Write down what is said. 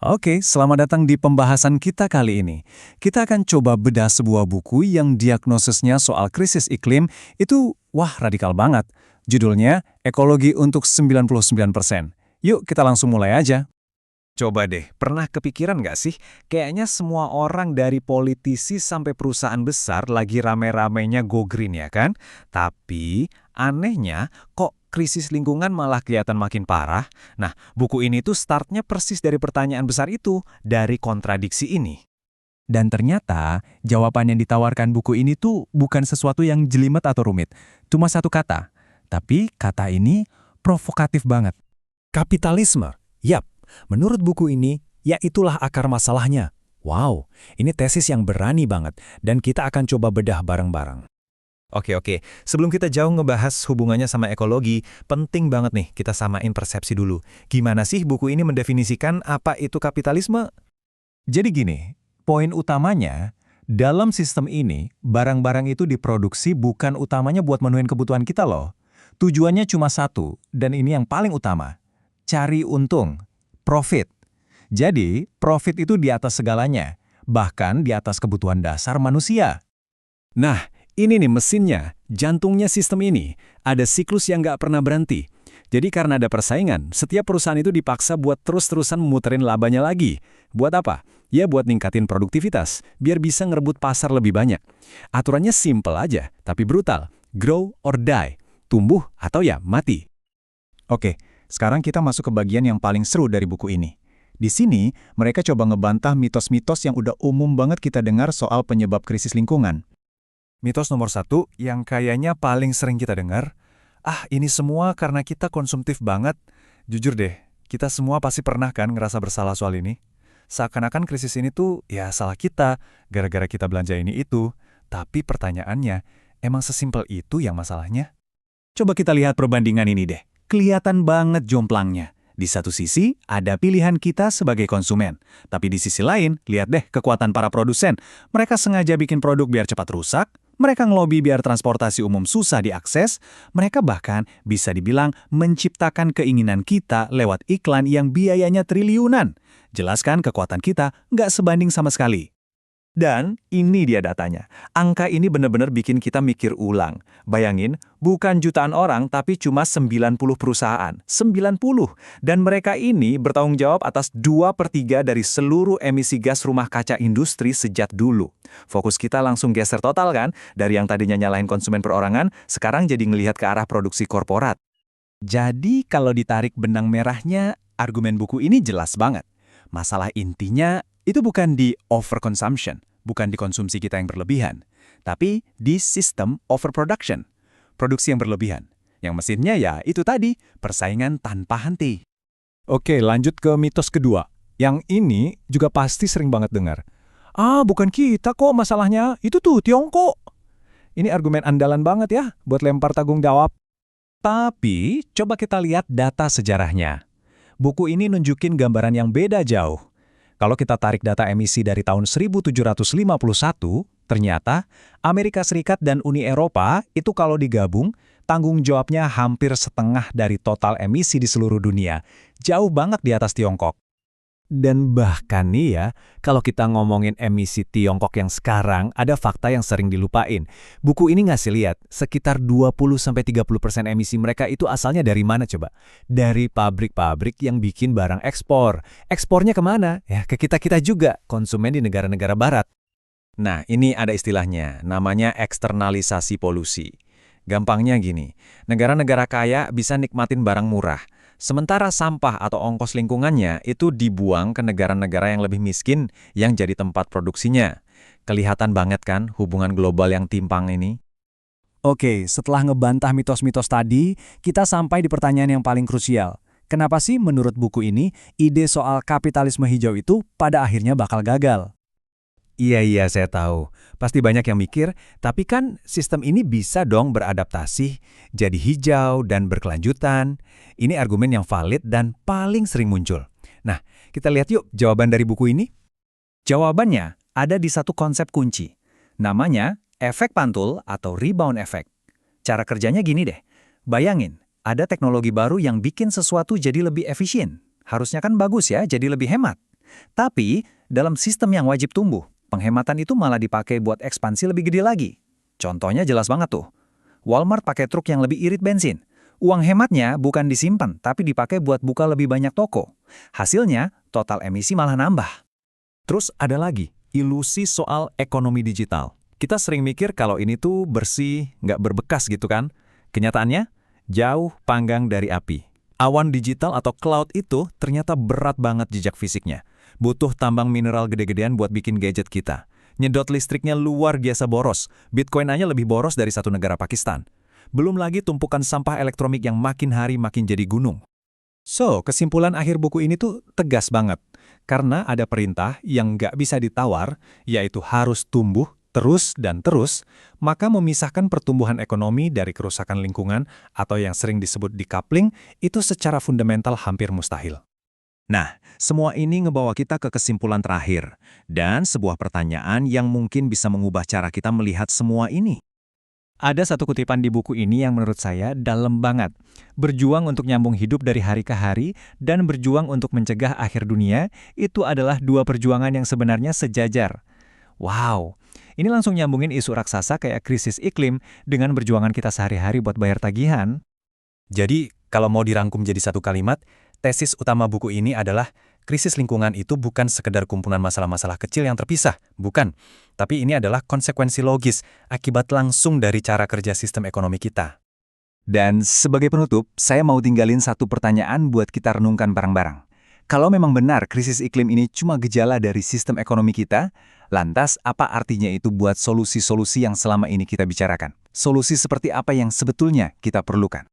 Oke, selamat datang di pembahasan kita kali ini. Kita akan coba bedah sebuah buku yang diagnosisnya soal krisis iklim itu, wah radikal banget. Judulnya, Ekologi untuk 99%. Yuk kita langsung mulai aja. Coba deh, pernah kepikiran nggak sih? Kayaknya semua orang dari politisi sampai perusahaan besar lagi rame-ramenya go green ya kan? Tapi anehnya kok krisis lingkungan malah kelihatan makin parah? Nah, buku ini tuh startnya persis dari pertanyaan besar itu, dari kontradiksi ini. Dan ternyata, jawaban yang ditawarkan buku ini tuh bukan sesuatu yang jelimet atau rumit. Cuma satu kata. Tapi kata ini provokatif banget. Kapitalisme. Yap, menurut buku ini, ya itulah akar masalahnya. Wow, ini tesis yang berani banget, dan kita akan coba bedah bareng-bareng. Oke. Sebelum kita jauh ngebahas hubungannya sama ekologi, penting banget nih kita samain persepsi dulu. Gimana sih buku ini mendefinisikan apa itu kapitalisme? Jadi gini, poin utamanya, dalam sistem ini, barang-barang itu diproduksi bukan utamanya buat menuhin kebutuhan kita loh. Tujuannya cuma satu, dan ini yang paling utama. Cari untung, profit. Jadi, profit itu di atas segalanya, bahkan di atas kebutuhan dasar manusia. Nah, ini nih mesinnya, jantungnya sistem ini. Ada siklus yang nggak pernah berhenti. Jadi karena ada persaingan, setiap perusahaan itu dipaksa buat terus-terusan muterin labanya lagi. Buat apa? Ya buat ningkatin produktivitas, biar bisa ngerebut pasar lebih banyak. Aturannya simple aja, tapi brutal. Grow or die. Tumbuh atau ya mati. Oke, sekarang kita masuk ke bagian yang paling seru dari buku ini. Di sini, mereka coba ngebantah mitos-mitos yang udah umum banget kita dengar soal penyebab krisis lingkungan. Mitos nomor 1 yang kayaknya paling sering kita dengar, ini semua karena kita konsumtif banget. Jujur deh, kita semua pasti pernah kan ngerasa bersalah soal ini. Seakan-akan krisis ini tuh ya salah kita, gara-gara kita belanja ini itu. Tapi pertanyaannya, emang sesimpel itu yang masalahnya? Coba kita lihat perbandingan ini deh. Kelihatan banget jomplangnya. Di satu sisi, ada pilihan kita sebagai konsumen. Tapi di sisi lain, lihat deh kekuatan para produsen. Mereka sengaja bikin produk biar cepat rusak, mereka ngelobi biar transportasi umum susah diakses, mereka bahkan bisa dibilang menciptakan keinginan kita lewat iklan yang biayanya triliunan. Jelaskan kekuatan kita nggak sebanding sama sekali. Dan ini dia datanya. Angka ini benar-benar bikin kita mikir ulang. Bayangin, bukan jutaan orang tapi cuma 90 perusahaan. 90. Dan mereka ini bertanggung jawab atas 2/3 dari seluruh emisi gas rumah kaca industri sejak dulu. Fokus kita langsung geser total kan? Dari yang tadinya nyalahin konsumen perorangan, sekarang jadi ngelihat ke arah produksi korporat. Jadi kalau ditarik benang merahnya, argumen buku ini jelas banget. Masalah intinya itu bukan di overconsumption, bukan di konsumsi kita yang berlebihan, tapi di sistem overproduction, produksi yang berlebihan. Yang mesinnya ya itu tadi, persaingan tanpa henti. Oke, lanjut ke mitos kedua. Yang ini juga pasti sering banget dengar. Bukan kita kok masalahnya, itu tuh Tiongkok. Ini argumen andalan banget ya, buat lempar tanggung jawab. Tapi, coba kita lihat data sejarahnya. Buku ini nunjukin gambaran yang beda jauh. Kalau kita tarik data emisi dari tahun 1751, ternyata Amerika Serikat dan Uni Eropa itu kalau digabung, tanggung jawabnya hampir setengah dari total emisi di seluruh dunia. Jauh banget di atas Tiongkok. Dan bahkan nih ya, kalau kita ngomongin emisi Tiongkok yang sekarang, ada fakta yang sering dilupain. Buku ini ngasih lihat, sekitar 20-30% emisi mereka itu asalnya dari mana coba? Dari pabrik-pabrik yang bikin barang ekspor. Ekspornya kemana? Ya, ke kita-kita juga, konsumen di negara-negara barat. Nah, ini ada istilahnya, namanya eksternalisasi polusi. Gampangnya gini, negara-negara kaya bisa nikmatin barang murah. Sementara sampah atau ongkos lingkungannya itu dibuang ke negara-negara yang lebih miskin yang jadi tempat produksinya. Kelihatan banget kan hubungan global yang timpang ini? Oke, setelah ngebantah mitos-mitos tadi, kita sampai di pertanyaan yang paling krusial. Kenapa sih menurut buku ini, ide soal kapitalisme hijau itu pada akhirnya bakal gagal? Iya, saya tahu. Pasti banyak yang mikir, tapi kan sistem ini bisa dong beradaptasi, jadi hijau dan berkelanjutan. Ini argumen yang valid dan paling sering muncul. Nah, kita lihat yuk jawaban dari buku ini. Jawabannya ada di satu konsep kunci. Namanya efek pantul atau rebound effect. Cara kerjanya gini deh. Bayangin, ada teknologi baru yang bikin sesuatu jadi lebih efisien. Harusnya kan bagus ya, jadi lebih hemat. Tapi, dalam sistem yang wajib tumbuh, penghematan itu malah dipakai buat ekspansi lebih gede lagi. Contohnya jelas banget tuh. Walmart pakai truk yang lebih irit bensin. Uang hematnya bukan disimpan, tapi dipakai buat buka lebih banyak toko. Hasilnya, total emisi malah nambah. Terus ada lagi, ilusi soal ekonomi digital. Kita sering mikir kalau ini tuh bersih, nggak berbekas gitu kan. Kenyataannya, jauh panggang dari api. Awan digital atau cloud itu ternyata berat banget jejak fisiknya. Butuh tambang mineral gede-gedean buat bikin gadget kita. Nyedot listriknya luar biasa boros. Bitcoin aja lebih boros dari satu negara Pakistan. Belum lagi tumpukan sampah elektronik yang makin hari makin jadi gunung. So, kesimpulan akhir buku ini tuh tegas banget. Karena ada perintah yang nggak bisa ditawar, yaitu harus tumbuh terus dan terus, maka memisahkan pertumbuhan ekonomi dari kerusakan lingkungan atau yang sering disebut decoupling itu secara fundamental hampir mustahil. Nah, semua ini ngebawa kita ke kesimpulan terakhir, dan sebuah pertanyaan yang mungkin bisa mengubah cara kita melihat semua ini. Ada satu kutipan di buku ini yang menurut saya dalam banget. Berjuang untuk nyambung hidup dari hari ke hari dan berjuang untuk mencegah akhir dunia, itu adalah dua perjuangan yang sebenarnya sejajar. Wow, ini langsung nyambungin isu raksasa kayak krisis iklim dengan perjuangan kita sehari-hari buat bayar tagihan. Jadi, kalau mau dirangkum jadi satu kalimat, tesis utama buku ini adalah krisis lingkungan itu bukan sekedar kumpulan masalah-masalah kecil yang terpisah, bukan. Tapi ini adalah konsekuensi logis, akibat langsung dari cara kerja sistem ekonomi kita. Dan sebagai penutup, saya mau tinggalin satu pertanyaan buat kita renungkan bareng-bareng. Kalau memang benar krisis iklim ini cuma gejala dari sistem ekonomi kita, lantas apa artinya itu buat solusi-solusi yang selama ini kita bicarakan? Solusi seperti apa yang sebetulnya kita perlukan?